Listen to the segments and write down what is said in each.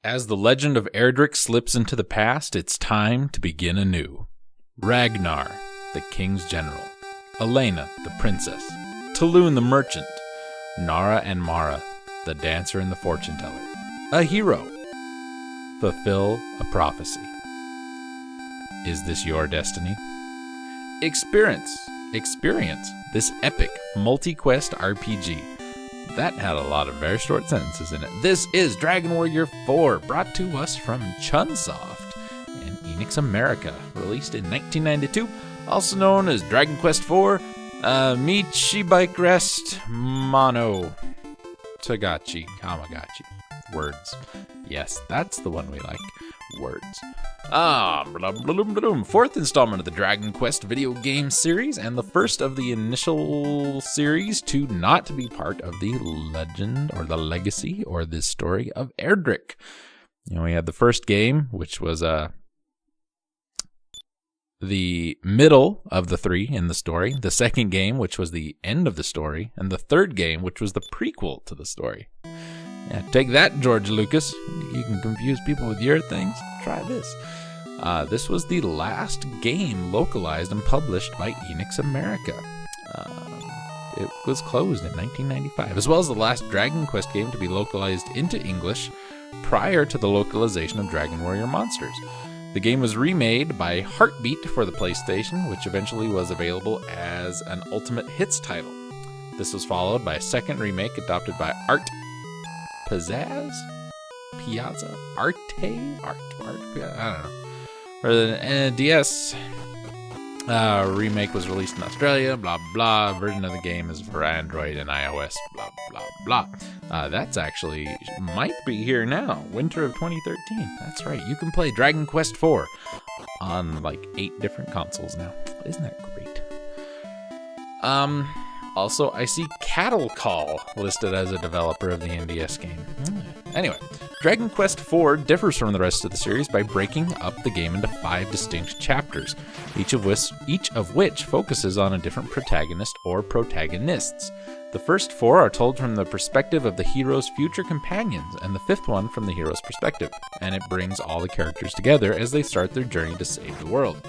As the legend of Erdrick slips into the past, it's time to begin anew. Ragnar, the king's general. Elena, the princess. Tulun, the merchant. Nara and Mara, the dancer and the fortune teller. A hero. Fulfill a prophecy. Is this your destiny? Experience this epic multi-quest RPG. That had a lot of very short sentences in it. This is Dragon Warrior 4, brought to us from Chunsoft and Enix America, released in 1992, also known as Dragon Quest IV, Michi Bike Rest, Mono, Tagachi, Kamagachi. Words. Yes, that's the one we like. Words. Fourth installment of the Dragon Quest video game series, and the first of the initial series to not be part of the legend or the legacy or the story of Erdrick. You know, we had the first game, which was the middle of the three in the story, the second game, which was the end of the story, and the third game, which was the prequel to the story. Yeah, take that, George Lucas. You can confuse people with your things. Try this. This was the last game localized and published by Enix America. It was closed in 1995, as well as the last Dragon Quest game to be localized into English prior to the localization of Dragon Warrior Monsters. The game was remade by Heartbeat for the PlayStation, which eventually was available as an Ultimate Hits title. This was followed by a second remake adopted by Piazza? Arte? I don't know. For the DS, remake was released in Australia, blah, blah. Version of the game is for Android and iOS, blah, blah, blah. That's actually, might be here now, winter of 2013. That's right, you can play Dragon Quest IV on like 8 different consoles now. Isn't that great? Also, I see Cattle Call listed as a developer of the NDS game. Anyway, Dragon Quest IV differs from the rest of the series by breaking up the game into 5 distinct chapters, each of which focuses on a different protagonist or protagonists. The first 4 are told from the perspective of the hero's future companions, and the 5th one from the hero's perspective, and it brings all the characters together as they start their journey to save the world.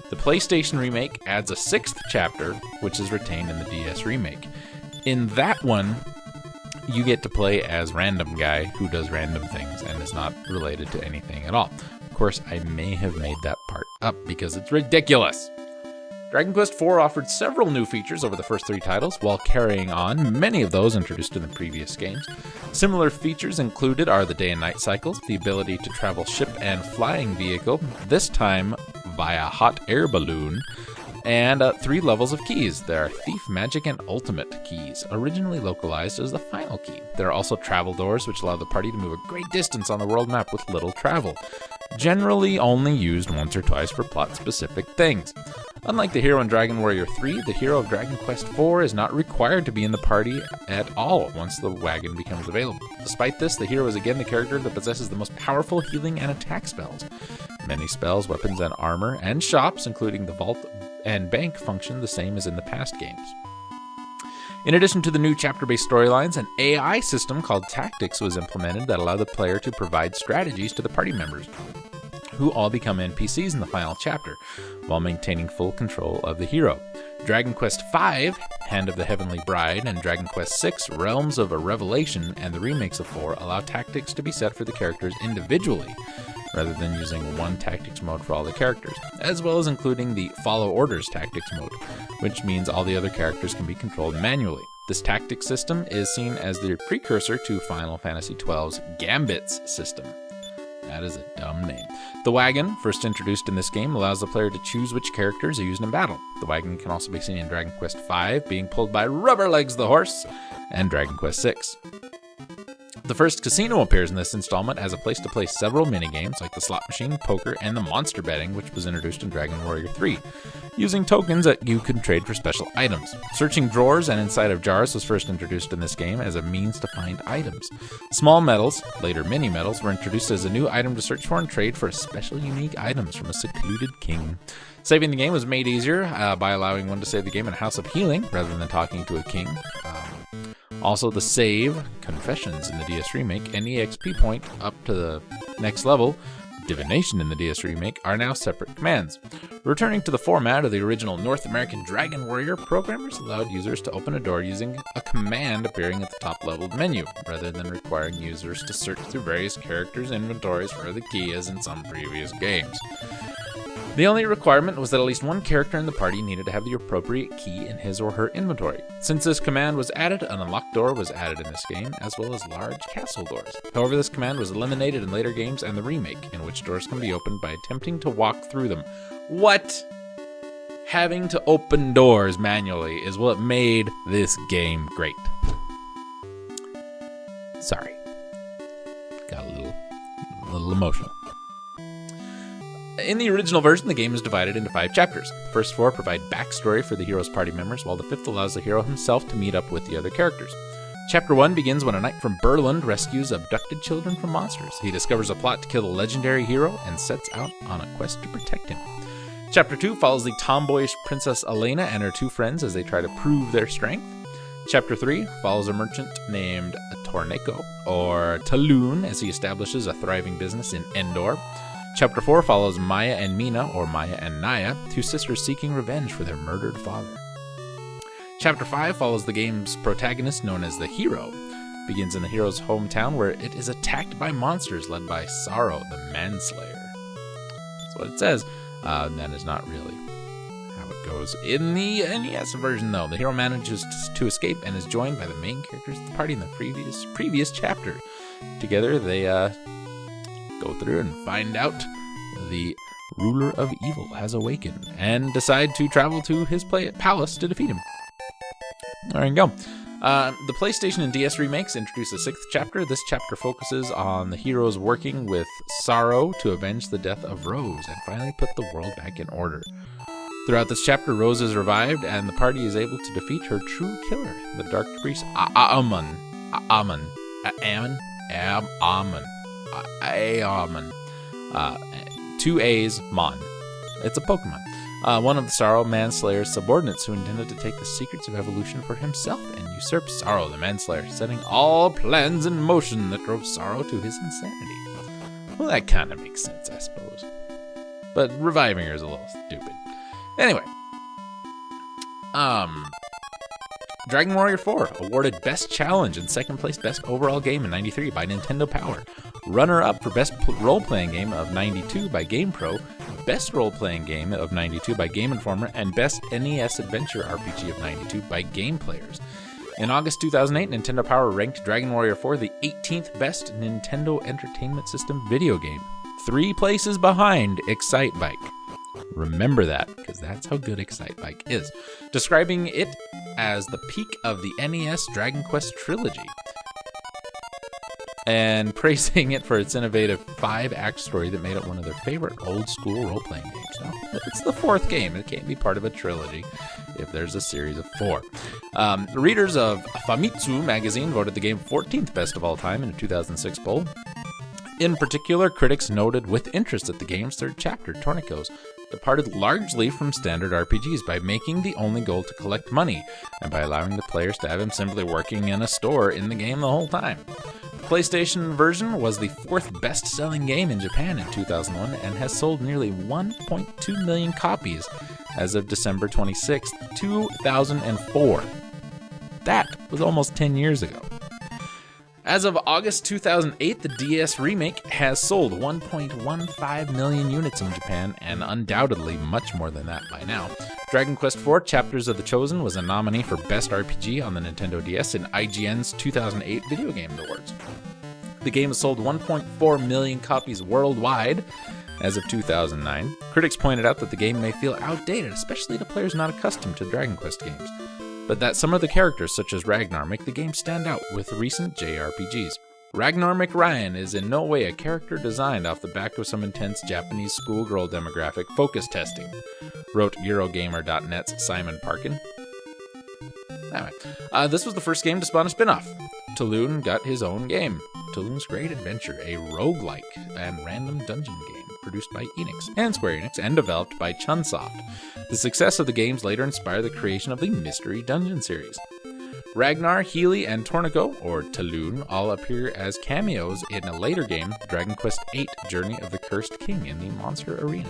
The PlayStation remake adds a 6th chapter, which is retained in the DS remake. In that one, you get to play as Random Guy, who does random things and is not related to anything at all. Of course, I may have made that part up because it's ridiculous. Dragon Quest IV offered several new features over the first 3 titles, while carrying on many of those introduced in the previous games. Similar features included are the day and night cycles, the ability to travel ship and flying vehicle, this time via hot air balloon, and 3 levels of keys. There are Thief, Magic, and Ultimate keys, originally localized as the final key. There are also travel doors, which allow the party to move a great distance on the world map with little travel, generally only used once or twice for plot-specific things. Unlike the hero in Dragon Warrior 3, the hero of Dragon Quest IV is not required to be in the party at all once the wagon becomes available. Despite this, the hero is again the character that possesses the most powerful healing and attack spells. Many spells, weapons, and armor, and shops, including the vault and bank, function the same as in the past games. In addition to the new chapter-based storylines, an AI system called Tactics was implemented that allowed the player to provide strategies to the party members, who all become NPCs in the final chapter, while maintaining full control of the hero. Dragon Quest V, Hand of the Heavenly Bride, and Dragon Quest VI, Realms of a Revelation, and the remakes of 4 allow tactics to be set for the characters individually, rather than using one tactics mode for all the characters, as well as including the Follow Orders tactics mode, which means all the other characters can be controlled manually. This tactics system is seen as the precursor to Final Fantasy XII's Gambits system. That is a dumb name. The wagon, first introduced in this game, allows the player to choose which characters are used in battle. The wagon can also be seen in Dragon Quest V, being pulled by Rubberlegs the horse, and Dragon Quest VI. The first casino appears in this installment as a place to play several minigames like the slot machine, poker, and the monster betting, which was introduced in Dragon Warrior 3, using tokens that you can trade for special items. Searching drawers and inside of jars was first introduced in this game as a means to find items. Small medals, later mini medals, were introduced as a new item to search for and trade for special unique items from a secluded king. Saving the game was made easier by allowing one to save the game in a house of healing rather than talking to a king. Also, the save, Confessions in the DS Remake, and EXP point up to the next level, Divination in the DS Remake, are now separate commands. Returning to the format of the original North American Dragon Warrior, programmers allowed users to open a door using a command appearing at the top-leveled menu, rather than requiring users to search through various characters' inventories for the key as in some previous games. The only requirement was that at least one character in the party needed to have the appropriate key in his or her inventory. Since this command was added, an unlocked door was added in this game, as well as large castle doors. However, this command was eliminated in later games and the remake, in which doors can be opened by attempting to walk through them. What? Having to open doors manually is what made this game great. Sorry. Got a little emotional. In the original version, the game is divided into 5 chapters. The first 4 provide backstory for the hero's party members, while the 5th allows the hero himself to meet up with the other characters. Chapter 1 begins when a knight from Burland rescues abducted children from monsters. He discovers a plot to kill the legendary hero and sets out on a quest to protect him. Chapter 2 follows the tomboyish Princess Elena and her 2 friends as they try to prove their strength. Chapter 3 follows a merchant named Torneko, or Taloon, as he establishes a thriving business in Endor. Chapter 4 follows Maya and Mina, or Maya and Naya, 2 sisters seeking revenge for their murdered father. Chapter 5 follows the game's protagonist, known as the Hero. It begins in the hero's hometown, where it is attacked by monsters led by Sorrow, the Manslayer. That's what it says. That is not really how it goes. In the NES version, though, the hero manages to escape and is joined by the main characters of the party in the previous chapter. Together, they go through and find out the ruler of evil has awakened and decide to travel to his palace to defeat him. There you go. The PlayStation and DS remakes introduce a 6th chapter. This chapter focuses on the heroes working with Sorrow to avenge the death of Rose and finally put the world back in order. Throughout this chapter, Rose is revived and the party is able to defeat her true killer, the Dark Priest Aamon. 2 A's, Mon. It's a Pokemon. One of the Sorrow Manslayer's subordinates who intended to take the secrets of evolution for himself and usurp Sorrow the Manslayer, setting all plans in motion that drove Sorrow to his insanity. Well, that kind of makes sense, I suppose. But reviving her is a little stupid. Anyway. Dragon Warrior 4 awarded Best Challenge and 2nd place Best Overall Game in 93 by Nintendo Power. Runner-up for Best Role-Playing Game of 92 by GamePro, Best Role-Playing Game of 92 by Game Informer, and Best NES Adventure RPG of 92 by Game Players. In August 2008, Nintendo Power ranked Dragon Warrior 4 the 18th best Nintendo Entertainment System video game, 3 places behind Excitebike. Remember that, because that's how good Excitebike is. Describing it as the peak of the NES Dragon Quest trilogy, and praising it for its innovative 5-act story that made it one of their favorite old-school role-playing games. Now, it's the 4th game. It can't be part of a trilogy if there's a series of 4. Readers of Famitsu magazine voted the game 14th best of all time in a 2006 poll. In particular, critics noted with interest that the game's 3rd chapter, Torneko's, departed largely from standard RPGs by making the only goal to collect money, and by allowing the players to have him simply working in a store in the game the whole time. The PlayStation version was the 4th best-selling game in Japan in 2001 and has sold nearly 1.2 million copies as of December 26, 2004. That was almost 10 years ago. As of August 2008, the DS remake has sold 1.15 million units in Japan, and undoubtedly much more than that by now. Dragon Quest IV Chapters of the Chosen was a nominee for Best RPG on the Nintendo DS in IGN's 2008 Video Game Awards. The game has sold 1.4 million copies worldwide as of 2009. Critics pointed out that the game may feel outdated, especially to players not accustomed to Dragon Quest games, but that some of the characters, such as Ragnar, make the game stand out with recent JRPGs. Ragnar McRyan is in no way a character designed off the back of some intense Japanese schoolgirl demographic focus testing, wrote Eurogamer.net's Simon Parkin. Anyway, this was the first game to spawn a spin-off. Taloon got his own game, Taloon's Great Adventure, a roguelike and random dungeon game produced by Enix and Square Enix and developed by Chunsoft. The success of the games later inspired the creation of the Mystery Dungeon series. Ragnar, Healy, and Tornico, or Taloon, all appear as cameos in a later game, Dragon Quest VIII Journey of the Cursed King in the Monster Arena.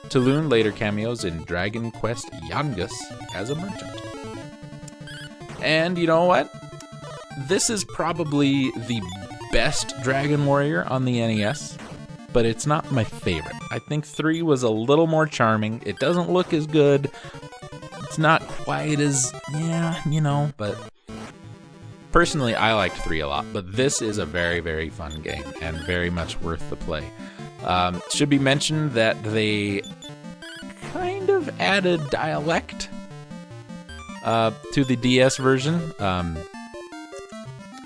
Taloon later cameos in Dragon Quest Yangus as a merchant. And you know what? This is probably the best Dragon Warrior on the NES, but it's not my favorite. I think 3 was a little more charming. It doesn't look as good. It's not quite as, but personally, I liked 3 a lot, but this is a very, very fun game and very much worth the play. Should be mentioned that they kind of added dialect to the DS version.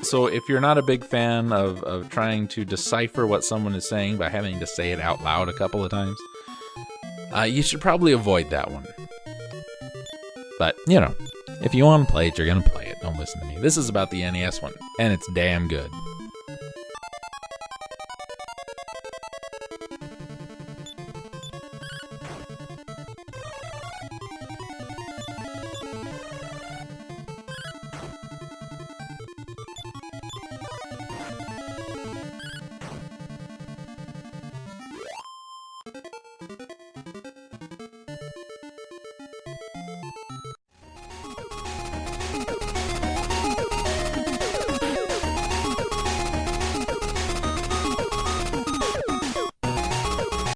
So if you're not a big fan of trying to decipher what someone is saying by having to say it out loud a couple of times, you should probably avoid that one. But, if you want to play it, you're going to play it. Don't listen to me. This is about the NES one, and it's damn good.